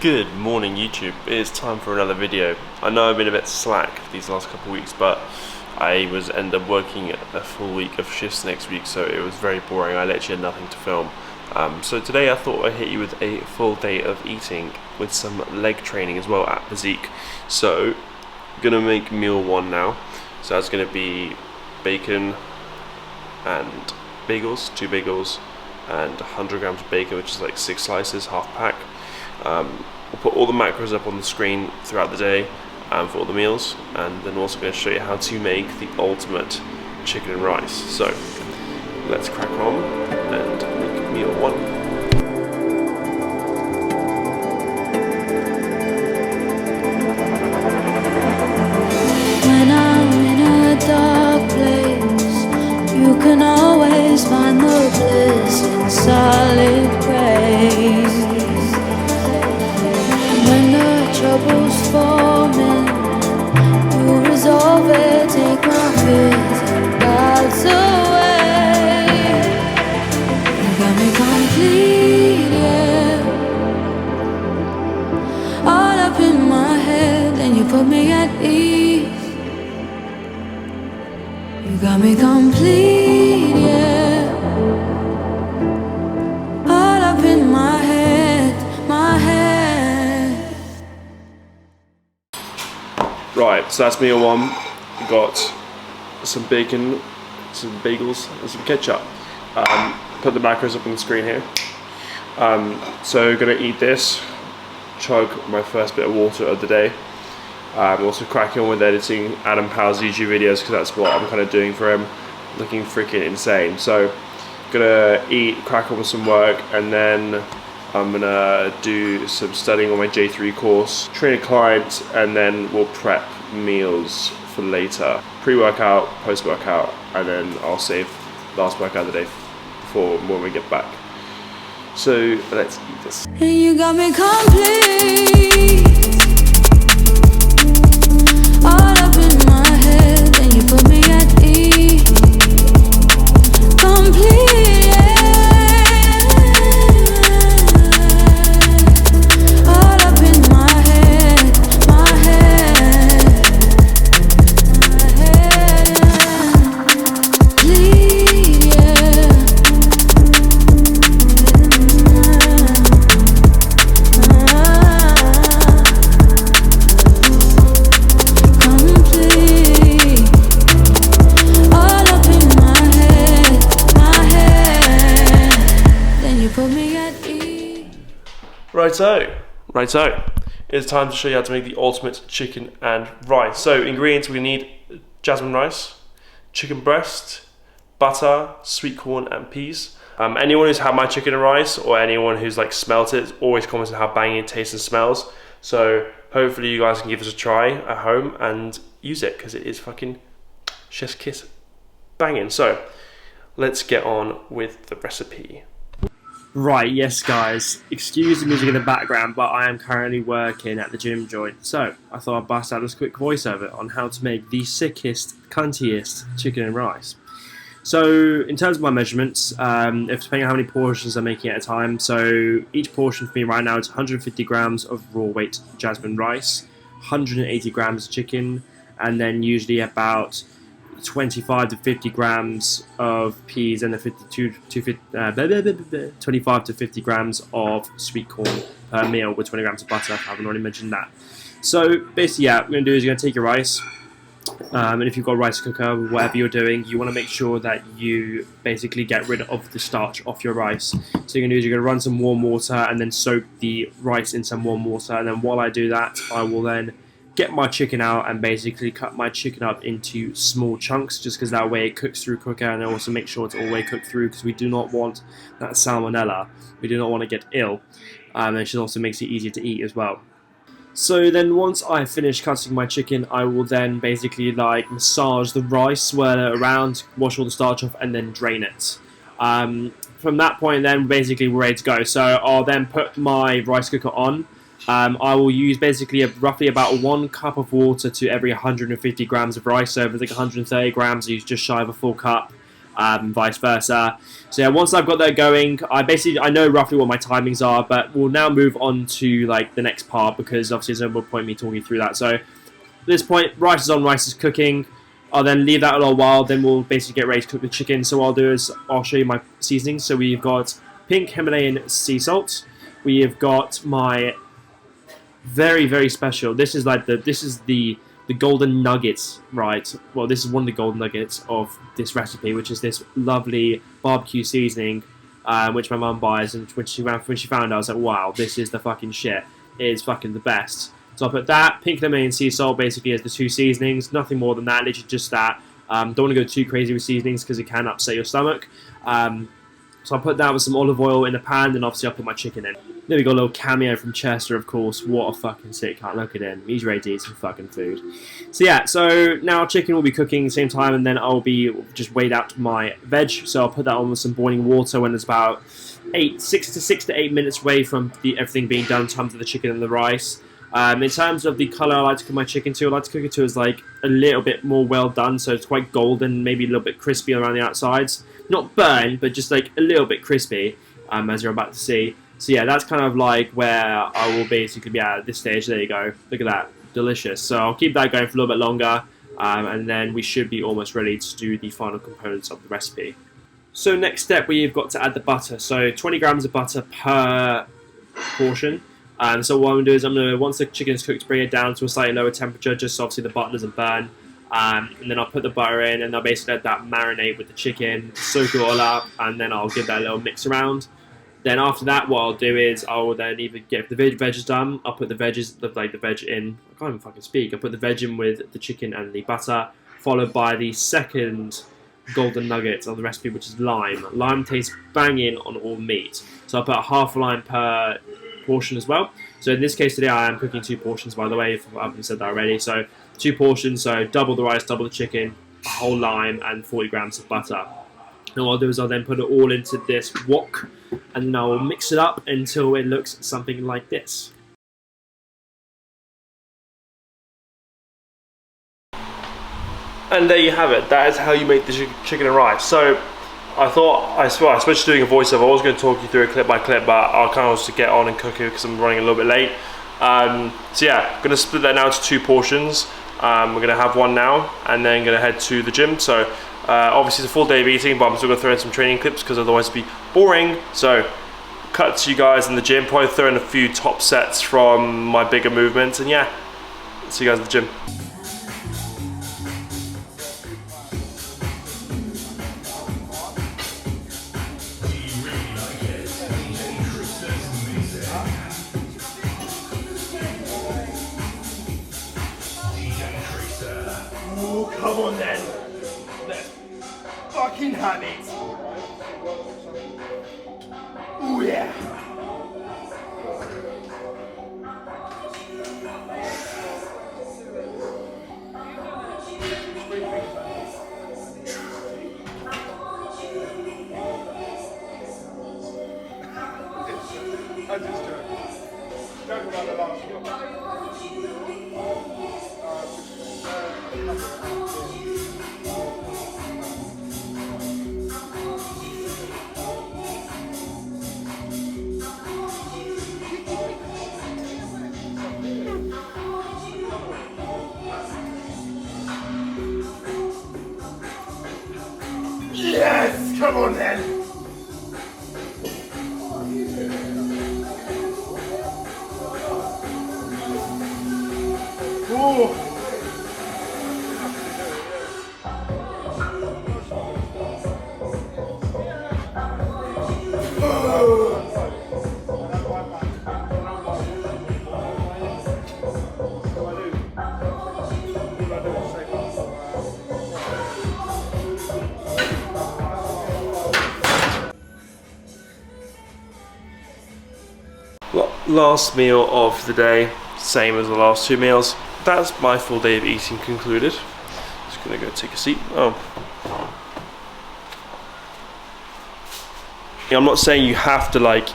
Good morning YouTube, it is time for another video. I know I've been a bit slack these last couple of weeks, but I ended up working a full week of shifts next week, so it was very boring. I literally had nothing to film. So today I thought I'd hit you with a full day of eating with some leg training as well at Physique. So I'm gonna make meal one now. So that's gonna be bacon and bagels, 2 bagels, and 100 grams of bacon, which is like 6 slices, half pack. We'll put all the macros up on the screen throughout the day for all the meals, and then also going to show you how to make the ultimate chicken and rice. So let's crack on and make meal one. When I'm in a dark place, you can always find the bliss in solid grace. When the trouble's forming, you resolve it, take my fears and doubts away. You got me complete, yeah. All up in my head, and you put me at ease. You got me complete, yeah. All up in my head, my head. Right, so that's meal one. We've got some bacon, some bagels, and some ketchup. Put the macros up on the screen here. So gonna eat this, chug my first bit of water of the day. Also cracking on with editing Adam Powell's YouTube videos, because that's what I'm kind of doing for him, looking freaking insane. So gonna eat, crack on with some work, and then I'm gonna do some studying on my J3 course, train a client, and then we'll prep meals for later. Pre-workout, post-workout, and then I'll save last workout of the day for when we get back. So let's eat this. And you got me complete. All up in my head, and you put me at ease. Complete, yeah. All up in my head, my head, my head. Complete, yeah. Righto. It's time to show you how to make the ultimate chicken and rice. So ingredients, we're gonna need jasmine rice, chicken breast, butter, sweet corn, and peas. Anyone who's had my chicken and rice, or anyone who's like smelt it, always comments on how banging it tastes and smells. So hopefully you guys can give this a try at home and use it, because it is fucking chef's kiss banging. So let's get on with the recipe. Right, yes guys, excuse the music in the background, but I am currently working at the gym joint, so I thought I'd bust out this quick voiceover on how to make the sickest, cuntiest chicken and rice. So, in terms of my measurements, if depending on how many portions I'm making at a time, so each portion for me right now is 150 grams of raw weight jasmine rice, 180 grams of chicken, and then usually about 25 to 50 grams of peas, and then 25 to 50 grams of sweet corn per meal, with 20 grams of butter. I haven't already mentioned that. So basically, yeah, what you're going to do is you're going to take your rice, and if you've got a rice cooker, whatever you're doing, you want to make sure that you basically get rid of the starch off your rice. So you're going to do is you're going to run some warm water and then soak the rice in some warm water, and then while I do that, I will then get my chicken out and basically cut my chicken up into small chunks, just because that way it cooks through quicker, and also make sure it's all the way cooked through, because we do not want that salmonella. We do not want to get ill, and it also makes it easier to eat as well. So then once I finish cutting my chicken, I will then basically like massage the rice, swirl it around, wash all the starch off, and then drain it. From that point then basically we're ready to go. So I'll then put my rice cooker on. I will use basically roughly about 1 cup of water to every 150 grams of rice. So if it's like 130 grams, I use just shy of a full cup. vice versa. So yeah, once I've got that going, I know roughly what my timings are, but we'll now move on to like the next part, because obviously there's no point me talking through that. So at this point, rice is on, rice is cooking. I'll then leave that a little while, then we'll basically get ready to cook the chicken. So what I'll do is I'll show you my seasonings. So we've got pink Himalayan sea salt. We have got my very, very special. This is like the golden nuggets, right? Well, this is one of the golden nuggets of this recipe, which is this lovely barbecue seasoning, which my mum buys. And when she found it, I was like, wow, this is the fucking shit. It is fucking the best. So I'll put that, pink Himalayan sea salt, basically as the two seasonings. Nothing more than that, literally just that. Don't want to go too crazy with seasonings because it can upset your stomach. So I'll put that with some olive oil in the pan, and obviously I'll put my chicken in. Then we got a little cameo from Chester, of course. What a fucking sick cut. Look at him. He's ready to eat some fucking food. So yeah, so now chicken will be cooking at the same time, and then I'll be just weighed out my veg. So I'll put that on with some boiling water when it's about 6 to 8 minutes away from everything being done in terms of the chicken and the rice. In terms of the colour I like to cook my chicken to, I like to cook it to as like a little bit more well done, so it's quite golden, maybe a little bit crispy around the outsides. Not burned, but just like a little bit crispy, as you're about to see. So yeah, that's kind of like where I will basically be at this stage. There you go. Look at that. Delicious. So I'll keep that going for a little bit longer, and then we should be almost ready to do the final components of the recipe. So next step, we've got to add the butter. So 20 grams of butter per portion. So what I'm going to do is once the chicken is cooked, bring it down to a slightly lower temperature, just so obviously the butter doesn't burn. And then I'll put the butter in, and I'll basically let that marinate with the chicken, soak it all up, and then I'll give that a little mix around. Then after that, what I'll do is I'll then either get the veg is done. I'll put the veg in. I can't even fucking speak. I'll put the veg in with the chicken and the butter, followed by the second golden nugget of the recipe, which is lime. Lime tastes banging on all meat, so I'll put half a lime per portion as well. So in this case today, I am cooking 2 portions, by the way, if I haven't said that already. So 2 portions, so double the rice, double the chicken, a whole lime, and 40 grams of butter. And what I'll do is I'll then put it all into this wok, and then I'll mix it up until it looks something like this. And there you have it. That is how you make the chicken and rice. So I thought, especially doing a voiceover, I was going to talk you through it clip by clip, but I'll kind of just get on and cook it because I'm running a little bit late. So yeah, I'm going to split that now into 2 portions. We're going to have one now, and then going to head to the gym. So obviously it's a full day of eating, but I'm still going to throw in some training clips because otherwise it'd be boring. So cut to you guys in the gym, probably throw in a few top sets from my bigger movements, and yeah, see you guys at the gym. Oh, come on then. Let's fucking have it. Oh yeah. I just joke about the last one. Yes! Come on then! Ooh. Last meal of the day, same as the last 2 meals. That's my full day of eating concluded. Just gonna go take a seat. I'm not saying you have to like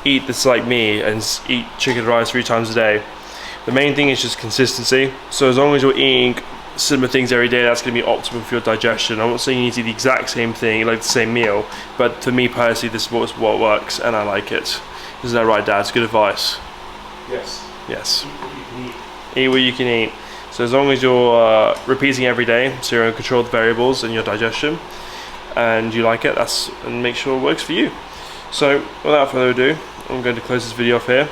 eat this like me and eat chicken and rice 3 times a day. The main thing is just consistency. So as long as you're eating similar things every day, that's going to be optimum for your digestion. I'm not saying you need to eat the exact same thing, like the same meal, but for me personally, this is what works, and I like it. Isn't that right, Dad? It's good advice. Yes. Yes. Eat what you can eat. So as long as you're repeating every day, so you're in control of the variables in your digestion, and you like it, and make sure it works for you. So without further ado, I'm going to close this video off here.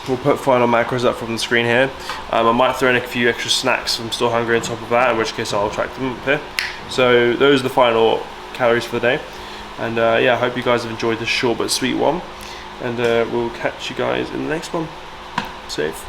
We'll put final macros up from the screen here. I might throw in a few extra snacks if I'm still hungry on top of that, in which case I'll track them up here. So those are the final calories for the day. And yeah, I hope you guys have enjoyed this short but sweet one. And we'll catch you guys in the next one. Safe.